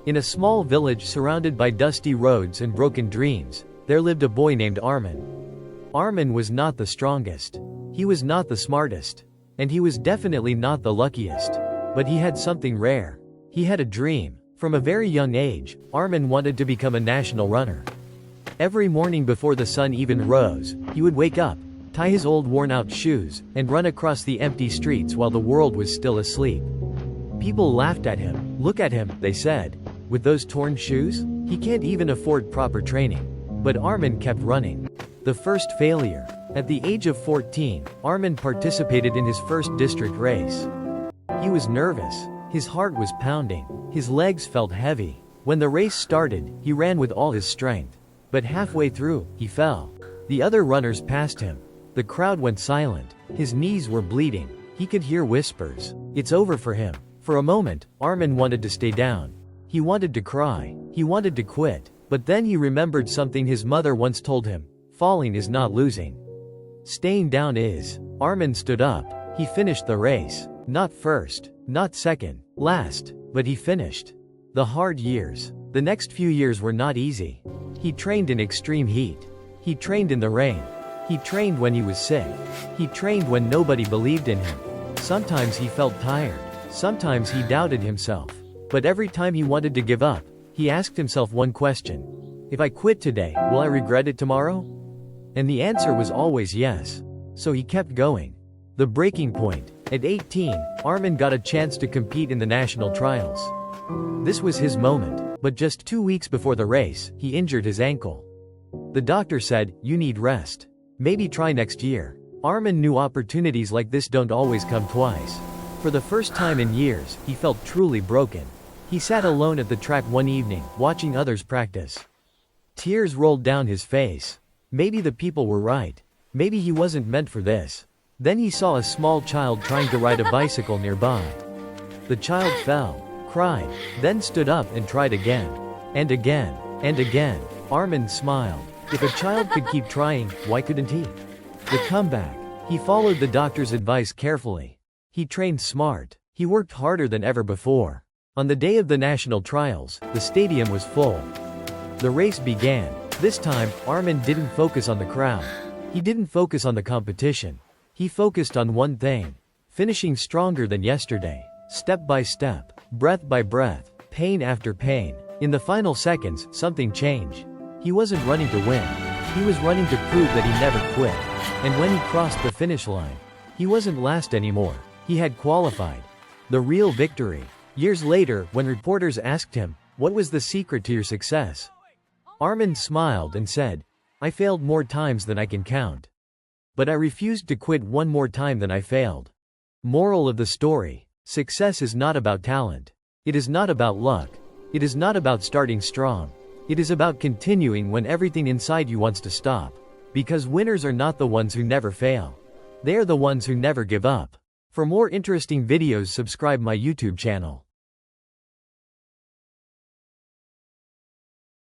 In a small village surrounded by dusty roads and broken dreams, there lived a boy named Armin. Armin was not the strongest. He was not the smartest. And he was definitely not the luckiest. But he had something rare. He had a dream. From a very young age, Armin wanted to become a national runner. Every morning before the sun even rose, he would wake up, tie his old worn-out shoes, and run across the empty streets while the world was still asleep. People laughed at him. Look at him, they said. With those torn shoes? He can't even afford proper training. But Armin kept running. The first failure. At the age of 14, Armin participated in his first district race. He was nervous. His heart was pounding. His legs felt heavy. When the race started, he ran with all his strength. But halfway through, he fell. The other runners passed him. The crowd went silent. His knees were bleeding. He could hear whispers. It's over for him. For a moment, Armin wanted to stay down. He wanted to cry. He wanted to quit. But then he remembered something his mother once told him. Falling is not losing. Staying down is. Armin stood up. He finished the race. Not first. Not second. Last. But he finished. The hard years. The next few years were not easy. He trained in extreme heat. He trained in the rain. He trained when he was sick. He trained when nobody believed in him. Sometimes he felt tired. Sometimes he doubted himself. But every time he wanted to give up, he asked himself one question. If I quit today, will I regret it tomorrow? And the answer was always yes. So he kept going. The breaking point. At 18, Armin got a chance to compete in the national trials. This was his moment. But just 2 weeks before the race, he injured his ankle. The doctor said, "You need rest. Maybe try next year." Armin knew opportunities like this don't always come twice. For the first time in years, he felt truly broken. He sat alone at the track one evening, watching others practice. Tears rolled down his face. Maybe the people were right. Maybe he wasn't meant for this. Then he saw a small child trying to ride a bicycle nearby. The child fell, cried, then stood up and tried again. And again. And again. Armin smiled. If a child could keep trying, why couldn't he? The comeback. He followed the doctor's advice carefully. He trained smart. He worked harder than ever before. On the day of the national trials, the stadium was full. The race began. This time, Armin didn't focus on the crowd. He didn't focus on the competition. He focused on one thing. Finishing stronger than yesterday. Step by step. Breath by breath. Pain after pain. In the final seconds, something changed. He wasn't running to win. He was running to prove that he never quit. And when he crossed the finish line, he wasn't last anymore. He had qualified. The real victory. Years later, when reporters asked him, "What was the secret to your success?" Armin smiled and said, "I failed more times than I can count. But I refused to quit one more time than I failed." Moral of the story. Success is not about talent. It is not about luck. It is not about starting strong. It is about continuing when everything inside you wants to stop. Because winners are not the ones who never fail. They are the ones who never give up. For more interesting videos, subscribe my YouTube channel.